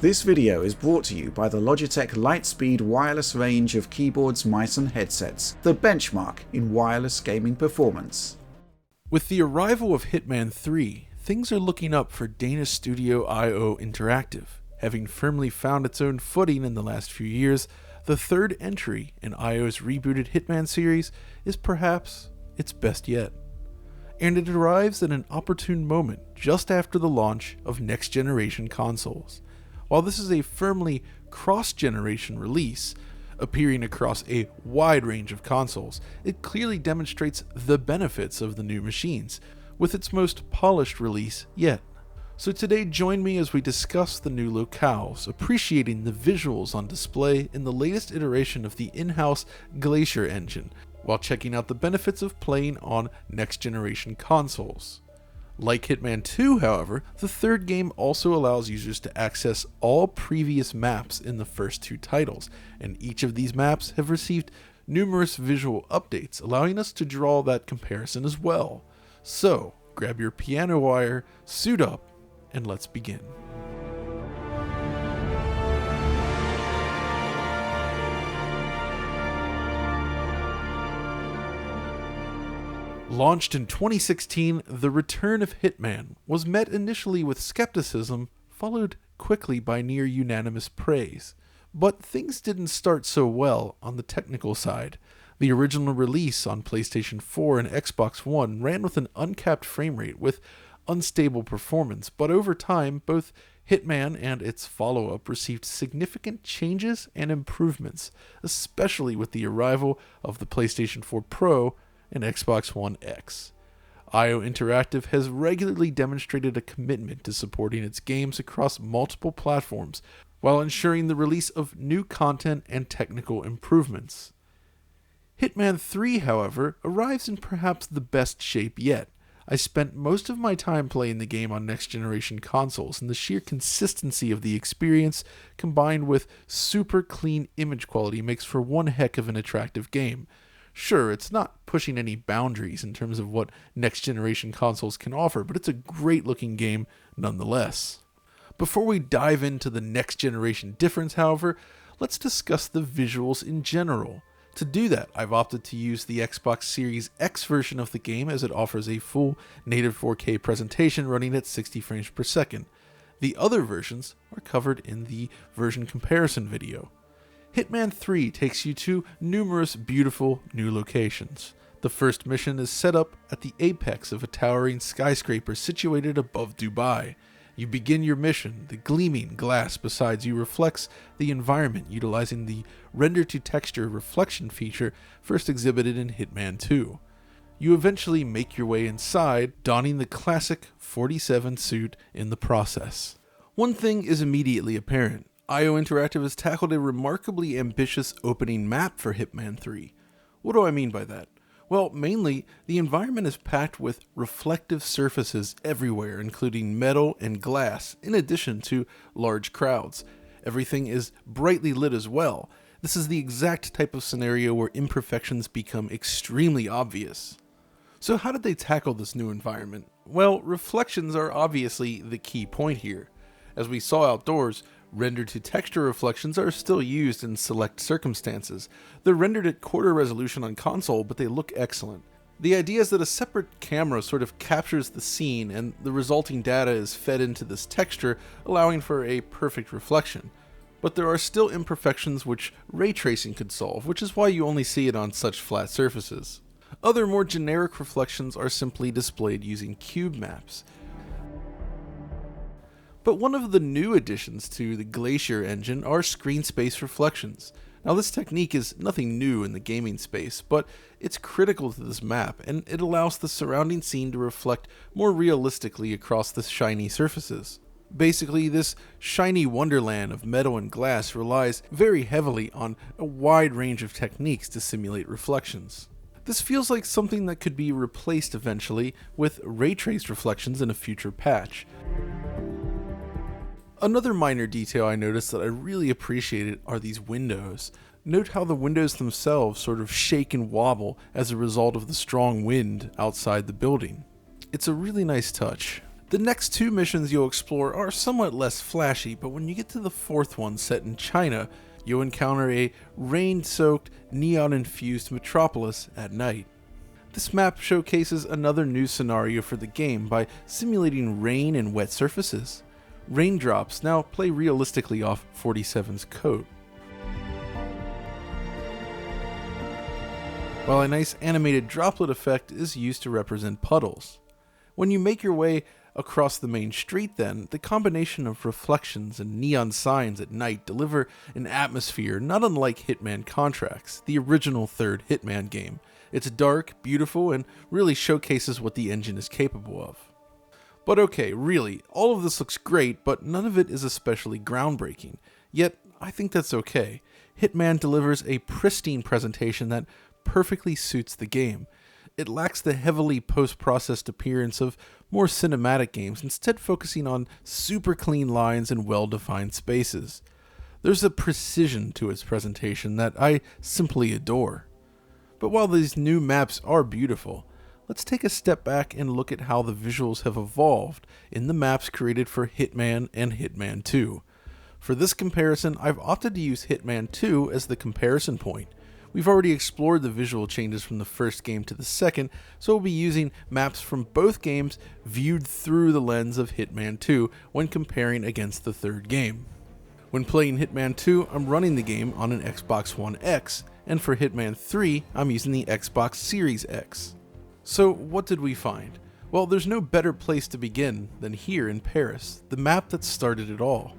This video is brought to you by the Logitech Lightspeed Wireless range of keyboards, mice and headsets, the benchmark in wireless gaming performance. With the arrival of Hitman 3, things are looking up for Danish studio IO Interactive. Having firmly found its own footing in the last few years, the third entry in IO's rebooted Hitman series is perhaps its best yet. And it arrives at an opportune moment just after the launch of next-generation consoles. While this is a firmly cross-generation release, appearing across a wide range of consoles, it clearly demonstrates the benefits of the new machines, with its most polished release yet. So today join me as we discuss the new locales, appreciating the visuals on display in the latest iteration of the in-house Glacier Engine, while checking out the benefits of playing on next-generation consoles. Like Hitman 2, however, the third game also allows users to access all previous maps in the first two titles, and each of these maps have received numerous visual updates, allowing us to draw that comparison as well. So, grab your piano wire, suit up, and let's begin. Launched in 2016, the return of Hitman was met initially with skepticism, followed quickly by near unanimous praise. But things didn't start so well on the technical side. The original release on PlayStation 4 and Xbox One ran with an uncapped frame rate with unstable performance, but over time, both Hitman and its follow-up received significant changes and improvements, especially with the arrival of the PlayStation 4 Pro and Xbox One X. IO Interactive has regularly demonstrated a commitment to supporting its games across multiple platforms, while ensuring the release of new content and technical improvements. Hitman 3, however, arrives in perhaps the best shape yet. I spent most of my time playing the game on next-generation consoles, and the sheer consistency of the experience, combined with super clean image quality, makes for one heck of an attractive game. Sure, it's not pushing any boundaries in terms of what next-generation consoles can offer, but it's a great-looking game nonetheless. Before we dive into the next-generation difference, however, let's discuss the visuals in general. To do that, I've opted to use the Xbox Series X version of the game as it offers a full native 4K presentation running at 60 frames per second. The other versions are covered in the version comparison video. Hitman 3 takes you to numerous beautiful new locations. The first mission is set up at the apex of a towering skyscraper situated above Dubai. You begin your mission, the gleaming glass beside you reflects the environment utilizing the render-to-texture reflection feature first exhibited in Hitman 2. You eventually make your way inside, donning the classic 47 suit in the process. One thing is immediately apparent. IO Interactive has tackled a remarkably ambitious opening map for Hitman 3. What do I mean by that? Well, mainly, the environment is packed with reflective surfaces everywhere, including metal and glass, in addition to large crowds. Everything is brightly lit as well. This is the exact type of scenario where imperfections become extremely obvious. So how did they tackle this new environment? Well, reflections are obviously the key point here. As we saw outdoors, render-to-texture reflections are still used in select circumstances. They're rendered at quarter resolution on console, but they look excellent. The idea is that a separate camera sort of captures the scene, and the resulting data is fed into this texture, allowing for a perfect reflection. But there are still imperfections which ray tracing could solve, which is why you only see it on such flat surfaces. Other more generic reflections are simply displayed using cube maps. But one of the new additions to the Glacier Engine are screen space reflections. Now this technique is nothing new in the gaming space, but it's critical to this map, and it allows the surrounding scene to reflect more realistically across the shiny surfaces. Basically, this shiny wonderland of metal and glass relies very heavily on a wide range of techniques to simulate reflections. This feels like something that could be replaced eventually with ray-traced reflections in a future patch. Another minor detail I noticed that I really appreciated are these windows. Note how the windows themselves sort of shake and wobble as a result of the strong wind outside the building. It's a really nice touch. The next two missions you'll explore are somewhat less flashy, but when you get to the fourth one set in China, you'll encounter a rain-soaked, neon-infused metropolis at night. This map showcases another new scenario for the game by simulating rain and wet surfaces. Raindrops now play realistically off 47's coat. While a nice animated droplet effect is used to represent puddles. When you make your way across the main street then, the combination of reflections and neon signs at night deliver an atmosphere not unlike Hitman Contracts, the original third Hitman game. It's dark, beautiful, and really showcases what the engine is capable of. But okay, really, all of this looks great, but none of it is especially groundbreaking. Yet, I think that's okay. Hitman delivers a pristine presentation that perfectly suits the game. It lacks the heavily post-processed appearance of more cinematic games, instead focusing on super clean lines and well-defined spaces. There's a precision to its presentation that I simply adore. But while these new maps are beautiful, let's take a step back and look at how the visuals have evolved in the maps created for Hitman and Hitman 2. For this comparison, I've opted to use Hitman 2 as the comparison point. We've already explored the visual changes from the first game to the second, so we'll be using maps from both games viewed through the lens of Hitman 2 when comparing against the third game. When playing Hitman 2, I'm running the game on an Xbox One X, and for Hitman 3, I'm using the Xbox Series X. So what did we find? Well, there's no better place to begin than here in Paris, the map that started it all.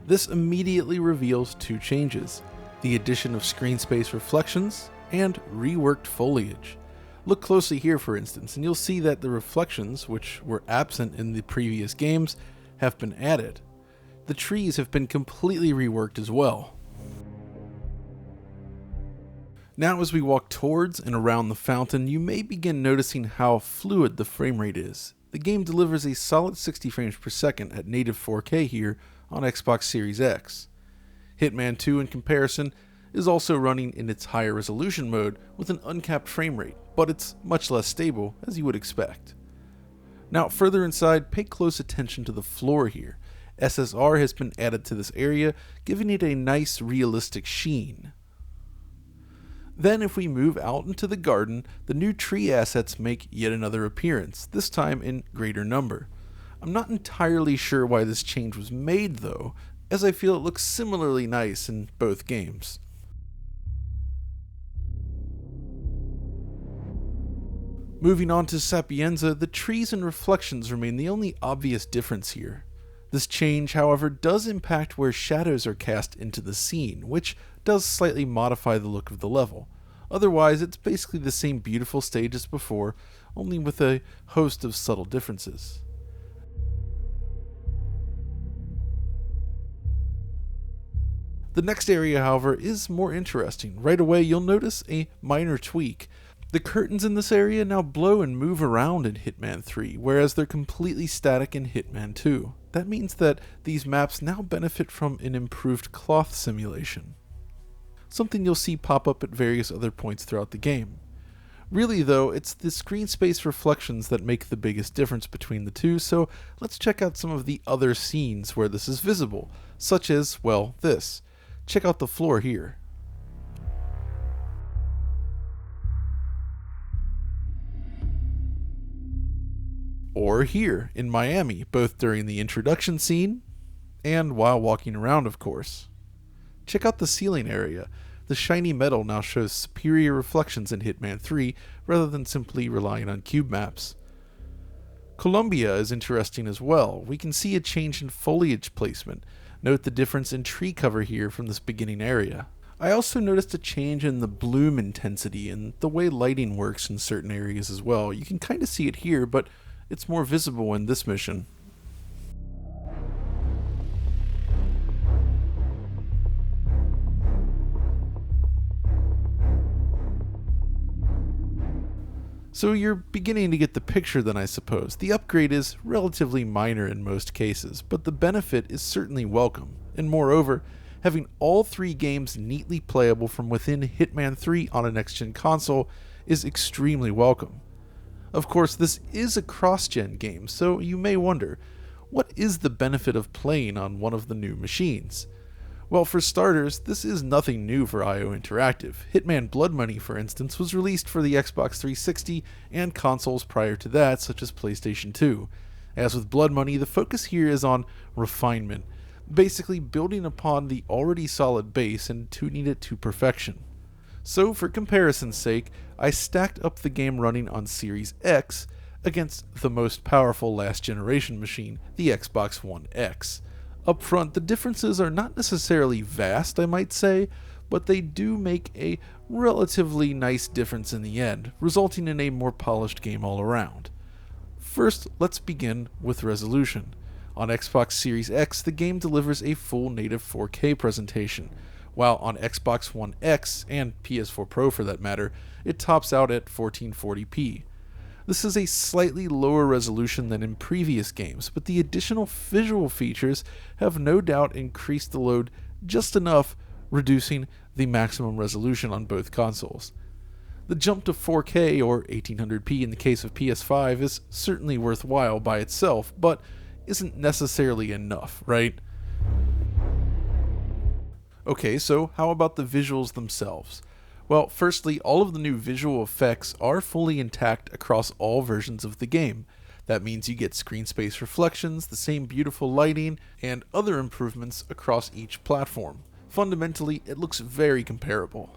This immediately reveals two changes: the addition of screen space reflections and reworked foliage. Look closely here, for instance, and you'll see that the reflections, which were absent in the previous games, have been added. The trees have been completely reworked as well. Now as we walk towards and around the fountain, you may begin noticing how fluid the frame rate is. The game delivers a solid 60 frames per second at native 4K here on Xbox Series X. Hitman 2, in comparison, is also running in its higher resolution mode with an uncapped frame rate, but it's much less stable, as you would expect. Now further inside, pay close attention to the floor here. SSR has been added to this area, giving it a nice realistic sheen. Then if we move out into the garden, the new tree assets make yet another appearance, this time in greater number. I'm not entirely sure why this change was made though, as I feel it looks similarly nice in both games. Moving on to Sapienza, the trees and reflections remain the only obvious difference here. This change, however, does impact where shadows are cast into the scene, which does slightly modify the look of the level. Otherwise, it's basically the same beautiful stage as before, only with a host of subtle differences. The next area, however, is more interesting. Right away, you'll notice a minor tweak. The curtains in this area now blow and move around in Hitman 3, whereas they're completely static in Hitman 2. That means that these maps now benefit from an improved cloth simulation, something you'll see pop up at various other points throughout the game. Really though, it's the screen space reflections that make the biggest difference between the two, so let's check out some of the other scenes where this is visible, such as, well, this. Check out the floor here. Or here, in Miami, both during the introduction scene and while walking around, of course. Check out the ceiling area. The shiny metal now shows superior reflections in Hitman 3 rather than simply relying on cube maps. Colombia is interesting as well. We can see a change in foliage placement. Note the difference in tree cover here from this beginning area. I also noticed a change in the bloom intensity and the way lighting works in certain areas as well. You can kind of see it here, but it's more visible in this mission. So you're beginning to get the picture then, I suppose. The upgrade is relatively minor in most cases, but the benefit is certainly welcome. And moreover, having all three games neatly playable from within Hitman 3 on a next-gen console is extremely welcome. Of course, this is a cross-gen game, so you may wonder, what is the benefit of playing on one of the new machines? Well, for starters, this is nothing new for IO Interactive. Hitman Blood Money, for instance, was released for the Xbox 360 and consoles prior to that, such as PlayStation 2. As with Blood Money, the focus here is on refinement, basically building upon the already solid base and tuning it to perfection. So, for comparison's sake, I stacked up the game running on Series X against the most powerful last-generation machine, the Xbox One X. Up front, the differences are not necessarily vast, I might say, but they do make a relatively nice difference in the end, resulting in a more polished game all around. First, let's begin with resolution. On Xbox Series X, the game delivers a full native 4K presentation, while on Xbox One X, and PS4 Pro for that matter, it tops out at 1440p. This is a slightly lower resolution than in previous games, but the additional visual features have no doubt increased the load just enough, reducing the maximum resolution on both consoles. The jump to 4K, or 1800p in the case of PS5, is certainly worthwhile by itself, but isn't necessarily enough, right? Okay, so how about the visuals themselves? Well, firstly, all of the new visual effects are fully intact across all versions of the game. That means you get screen space reflections, the same beautiful lighting, and other improvements across each platform. Fundamentally, it looks very comparable.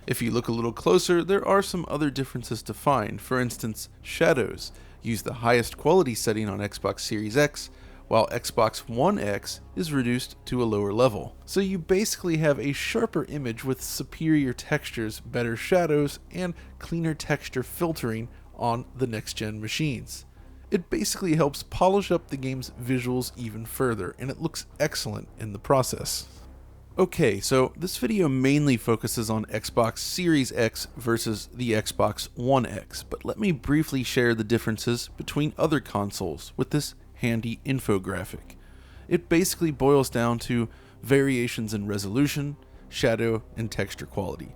If you look a little closer, there are some other differences to find. For instance, shadows use the highest quality setting on Xbox Series X, while Xbox One X is reduced to a lower level. So you basically have a sharper image with superior textures, better shadows, and cleaner texture filtering on the next-gen machines. It basically helps polish up the game's visuals even further, and it looks excellent in the process. Okay, so this video mainly focuses on Xbox Series X versus the Xbox One X, but let me briefly share the differences between other consoles with this handy infographic. It basically boils down to variations in resolution, shadow, and texture quality.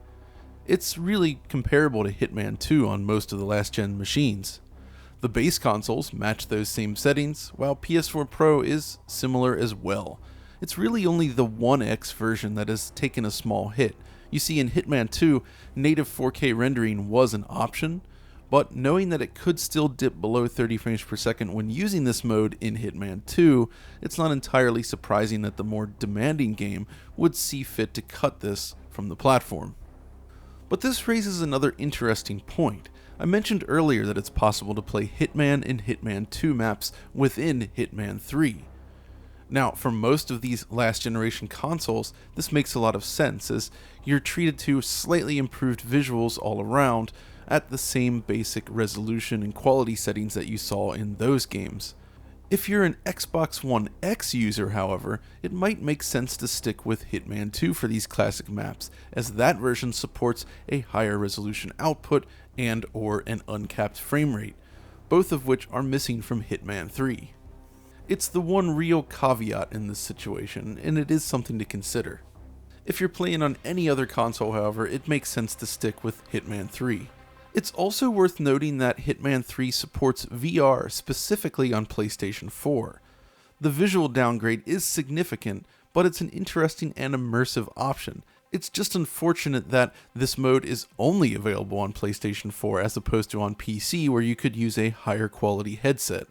It's really comparable to Hitman 2 on most of the last-gen machines. The base consoles match those same settings, while PS4 Pro is similar as well. It's really only the One X version that has taken a small hit. You see, in Hitman 2, native 4K rendering was an option, but knowing that it could still dip below 30 frames per second when using this mode in Hitman 2, it's not entirely surprising that the more demanding game would see fit to cut this from the platform. But this raises another interesting point. I mentioned earlier that it's possible to play Hitman and Hitman 2 maps within Hitman 3. Now, for most of these last generation consoles, this makes a lot of sense, as you're treated to slightly improved visuals all around at the same basic resolution and quality settings that you saw in those games. If you're an Xbox One X user, however, it might make sense to stick with Hitman 2 for these classic maps, as that version supports a higher resolution output and or an uncapped frame rate, both of which are missing from Hitman 3. It's the one real caveat in this situation, and it is something to consider. If you're playing on any other console, however, it makes sense to stick with Hitman 3. It's also worth noting that Hitman 3 supports VR specifically on PlayStation 4. The visual downgrade is significant, but it's an interesting and immersive option. It's just unfortunate that this mode is only available on PlayStation 4 as opposed to on PC, where you could use a higher quality headset.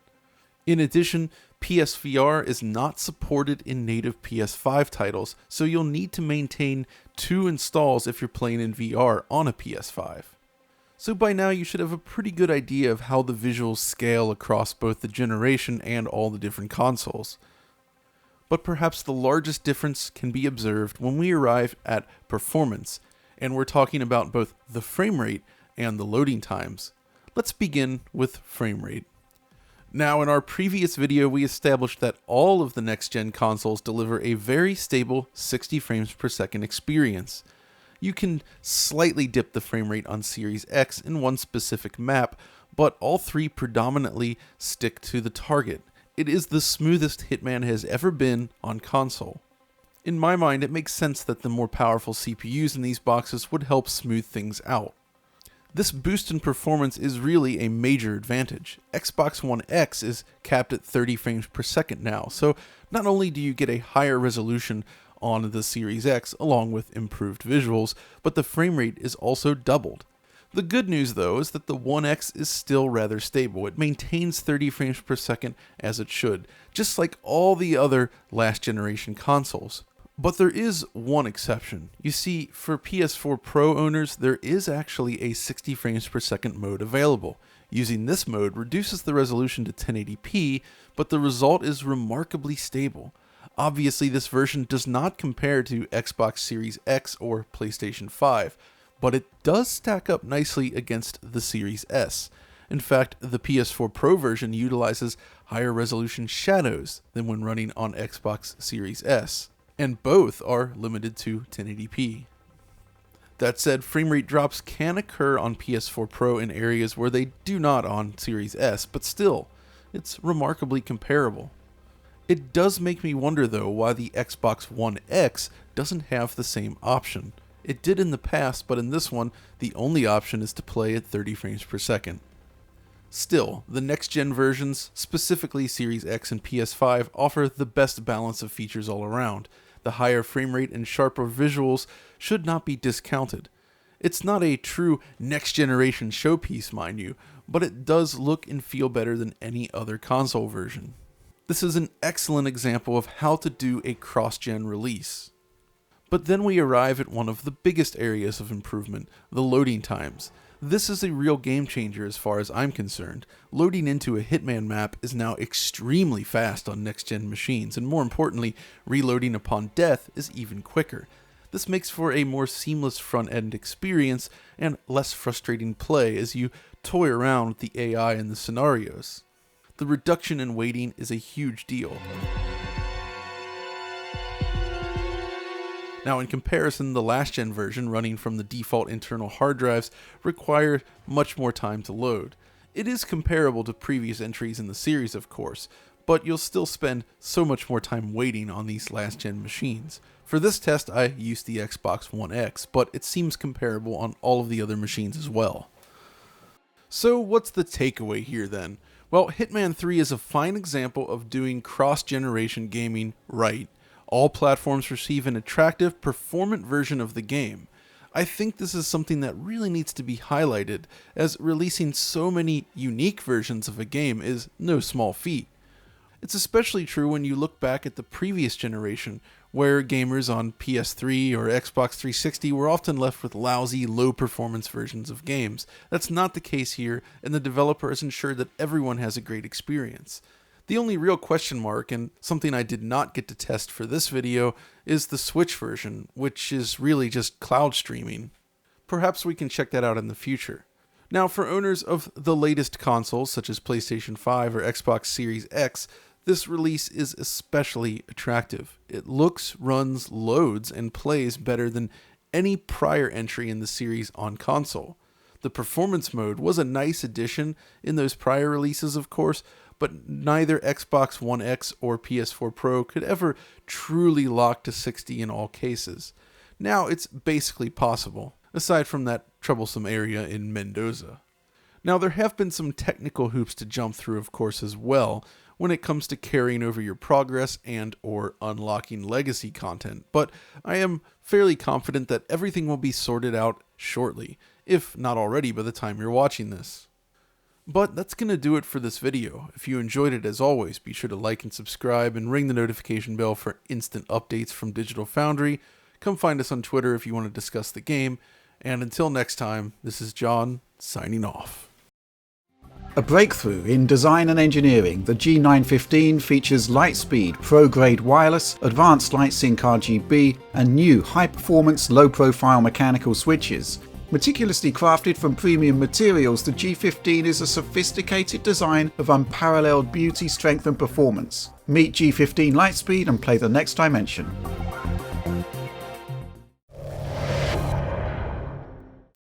In addition, PSVR is not supported in native PS5 titles, so you'll need to maintain 2 installs if you're playing in VR on a PS5. So by now you should have a pretty good idea of how the visuals scale across both the generation and all the different consoles. But perhaps the largest difference can be observed when we arrive at performance, and we're talking about both the frame rate and the loading times. Let's begin with frame rate. Now, in our previous video, we established that all of the next-gen consoles deliver a very stable 60 frames per second experience. You can slightly dip the frame rate on Series X in one specific map, but all three predominantly stick to the target. It is the smoothest Hitman has ever been on console. In my mind, it makes sense that the more powerful CPUs in these boxes would help smooth things out. This boost in performance is really a major advantage. Xbox One X is capped at 30 frames per second now, so not only do you get a higher resolution on the Series X along with improved visuals, but the frame rate is also doubled. The good news though is that the One X is still rather stable. It maintains 30 frames per second as it should, just like all the other last generation consoles. But there is one exception. You see, for PS4 Pro owners, there is actually a 60 frames per second mode available. Using this mode reduces the resolution to 1080p, but the result is remarkably stable. Obviously, this version does not compare to Xbox Series X or PlayStation 5, but it does stack up nicely against the Series S. In fact, the PS4 Pro version utilizes higher resolution shadows than when running on Xbox Series S, and both are limited to 1080p. That said, frame rate drops can occur on PS4 Pro in areas where they do not on Series S, but still, it's remarkably comparable. It does make me wonder though why the Xbox One X doesn't have the same option. It did in the past, but in this one, the only option is to play at 30 frames per second. Still, the next-gen versions, specifically Series X and PS5, offer the best balance of features all around. The higher frame rate and sharper visuals should not be discounted. It's not a true next-generation showpiece, mind you, but it does look and feel better than any other console version. This is an excellent example of how to do a cross-gen release. But then we arrive at one of the biggest areas of improvement, the loading times. This is a real game changer as far as I'm concerned. Loading into a Hitman map is now extremely fast on next-gen machines, and more importantly, reloading upon death is even quicker. This makes for a more seamless front-end experience and less frustrating play as you toy around with the AI and the scenarios. The reduction in waiting is a huge deal. Now, in comparison, the last-gen version running from the default internal hard drives requires much more time to load. It is comparable to previous entries in the series, of course, but you'll still spend so much more time waiting on these last-gen machines. For this test, I used the Xbox One X, but it seems comparable on all of the other machines as well. So what's the takeaway here then? Well, Hitman 3 is a fine example of doing cross-generation gaming right. All platforms receive an attractive, performant version of the game. I think this is something that really needs to be highlighted, as releasing so many unique versions of a game is no small feat. It's especially true when you look back at the previous generation, where gamers on PS3 or Xbox 360 were often left with lousy, low-performance versions of games. That's not the case here, and the developer has ensured that everyone has a great experience. The only real question mark, and something I did not get to test for this video, is the Switch version, which is really just cloud streaming. Perhaps we can check that out in the future. Now, for owners of the latest consoles, such as PlayStation 5 or Xbox Series X, this release is especially attractive. It looks, runs, loads, and plays better than any prior entry in the series on console. The performance mode was a nice addition in those prior releases, of course, but neither Xbox One X or PS4 Pro could ever truly lock to 60 in all cases. Now it's basically possible, aside from that troublesome area in Mendoza. Now there have been some technical hoops to jump through, of course, as well, when it comes to carrying over your progress and or unlocking legacy content, but I am fairly confident that everything will be sorted out shortly, if not already by the time you're watching this. But that's going to do it for this video. If you enjoyed it, as always, be sure to like and subscribe and ring the notification bell for instant updates from Digital Foundry. Come find us on Twitter if you want to discuss the game. And until next time, this is John, signing off. A breakthrough in design and engineering, the G915 features Lightspeed Pro-grade wireless, advanced LightSync RGB, and new high-performance, low-profile mechanical switches. Meticulously crafted from premium materials, the G15 is a sophisticated design of unparalleled beauty, strength and performance. Meet G15 Lightspeed and play the next dimension.